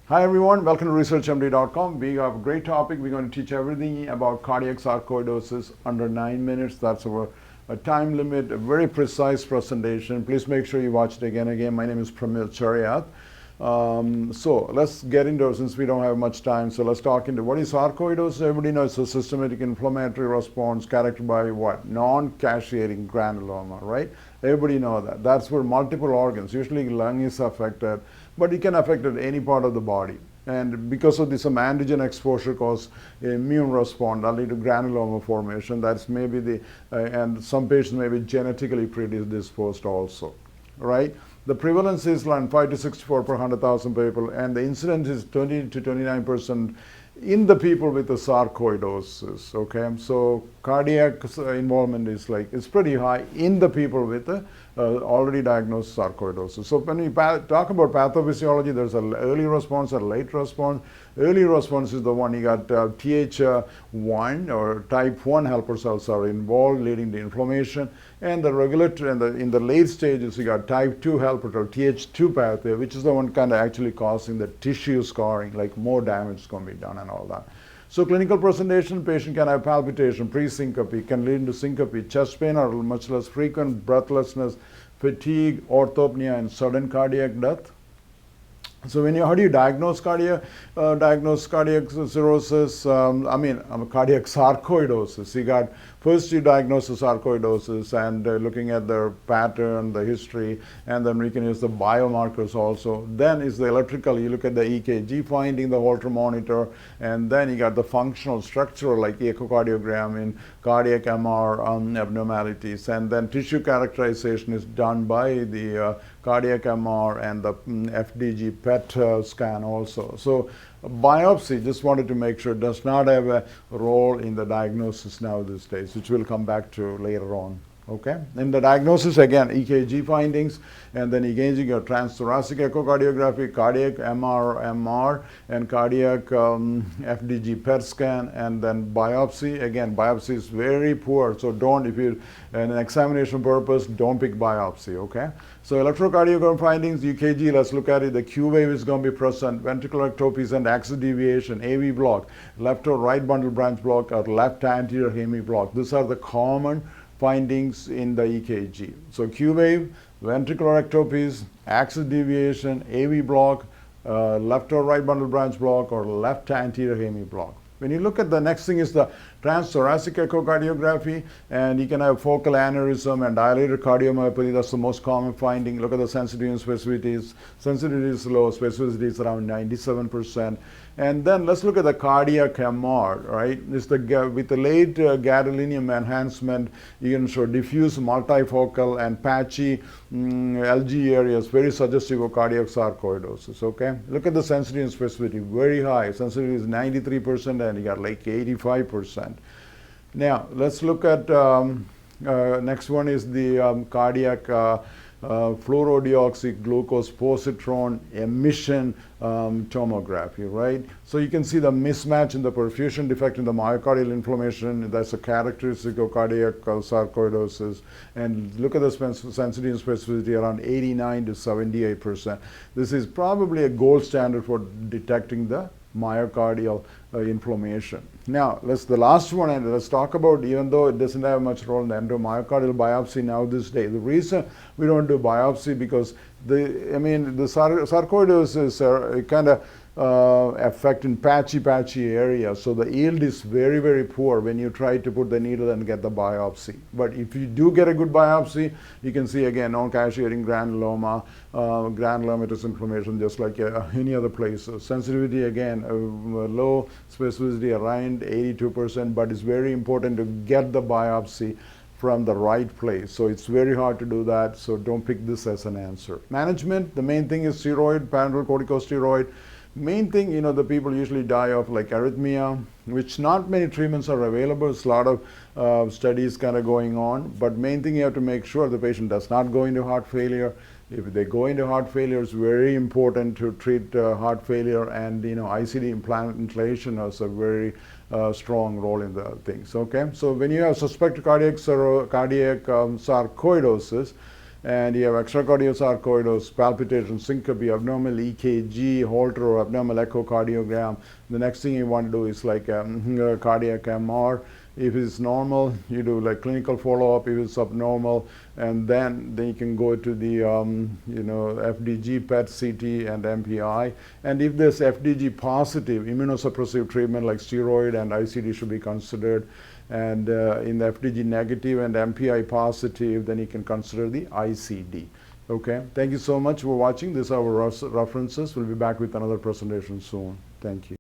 Hi everyone, welcome to researchmd.com. We have a great topic. We're going to teach everything about cardiac sarcoidosis under 9 minutes. That's our time limit, a very precise presentation. Please make sure you watch it again and again. My name is Pramil Cheriyath. So let's get into it since we don't have much time. So let's talk into what is sarcoidosis. Everybody knows it's a systematic inflammatory response characterized by what? Non-cascating granuloma, right? Everybody know that. That's where multiple organs, usually lung is affected, but it can affect at any part of the body. And because of this, some antigen exposure cause immune response that lead to granuloma formation. That's maybe the, and some patients may be genetically predisposed also, right? The prevalence is around 5 to 64 per 100,000 people, and the incidence is 20 to 29% in the people with the sarcoidosis, okay? So cardiac involvement is like, it's pretty high in the people with the already diagnosed sarcoidosis. So when we talk about pathophysiology, there's an early response and late response. Early response is the one you got Th1 or type 1 helper cells are involved, leading to inflammation. And the regulatory, and in the late stages, you got type 2 helper or Th2 pathway, which is the one kind of actually causing the tissue scarring, like more damage is going to be done and all that. So clinical presentation, patient can have palpitation, pre-syncope, can lead to syncope, chest pain are much less frequent, breathlessness, fatigue, orthopnea, and sudden cardiac death. So how do you diagnose cardiac cirrhosis? Cardiac sarcoidosis. First you diagnose the sarcoidosis and looking at the pattern, the history, and then we can use the biomarkers also. Then is the electrical, you look at the ECG finding, the Holter monitor, and then you got the functional structural like echocardiogram in cardiac MR abnormalities, and then tissue characterization is done by the cardiac MR and the FDG PET scan also. So biopsy, just wanted to make sure, does not have a role in the diagnosis now these days, which we'll come back to later on. Okay, in the diagnosis again, EKG findings, and then engaging your transthoracic echocardiography, cardiac MR, and cardiac FDG PET scan, and then biopsy. Again, biopsy is very poor, so don't, if you, an examination purpose, don't pick biopsy, okay? So electrocardiogram findings, EKG, let's look at it. The Q wave is going to be present, ventricular ectopics and axis deviation, AV block, left or right bundle branch block, or left anterior hemiblock. These are the common findings in the EKG. So Q wave, ventricular ectopies, axis deviation, AV block, left or right bundle branch block, or left anterior hemiblock. When you look at the next thing is the transthoracic echocardiography, and you can have focal aneurysm and dilated cardiomyopathy. That's the most common finding. Look at the sensitivity and specificities. Sensitivity is low, specificity is around 97%. And then let's look at the cardiac MR, right? It's with the late gadolinium enhancement, you can show diffuse, multifocal, and patchy LG areas, very suggestive of cardiac sarcoidosis, okay? Look at the sensitivity and specificity, very high. Sensitivity is 93%, and you got like 85%. Now, let's look at, next one is the cardiac fluorodeoxy glucose positron emission tomography, right? So you can see the mismatch in the perfusion defect in the myocardial inflammation. That's a characteristic of cardiac sarcoidosis. And look at the sensitivity and specificity around 89 to 78%. This is probably a gold standard for detecting the myocardial inflammation. Now, the last one, and let's talk about, even though it doesn't have much role in the endomyocardial biopsy now this day. The reason we don't do biopsy because the sarcoidosis are kind of affecting patchy area. So the yield is very, very poor when you try to put the needle and get the biopsy. But if you do get a good biopsy, you can see again non-cascating granuloma, granulomatous inflammation, just like any other places. Sensitivity again, low, specificity around 82%, but it's very important to get the biopsy from the right place. So it's very hard to do that, so don't pick this as an answer. Management, the main thing is steroid, parenteral corticosteroid. Main thing, the people usually die of like arrhythmia, which not many treatments are available. There's a lot of studies kind of going on, but main thing you have to make sure the patient does not go into heart failure. If they go into heart failure, it's very important to treat heart failure, and ICD implantation has a very strong role in the things. Okay, so when you have suspected cardiac sarcoidosis, and you have extracardial sarcoidosis, palpitation, syncope, abnormal EKG, Holter or abnormal echocardiogram. The next thing you want to do is like a cardiac MR. If it's normal, you do like clinical follow-up. If it's abnormal, and then you can go to the FDG, PET, CT, and MPI. And if there's FDG positive, immunosuppressive treatment like steroid and ICD should be considered. And in the FDG negative and MPI positive, then you can consider the ICD. Okay. Thank you so much for watching. These are our references. We'll be back with another presentation soon. Thank you.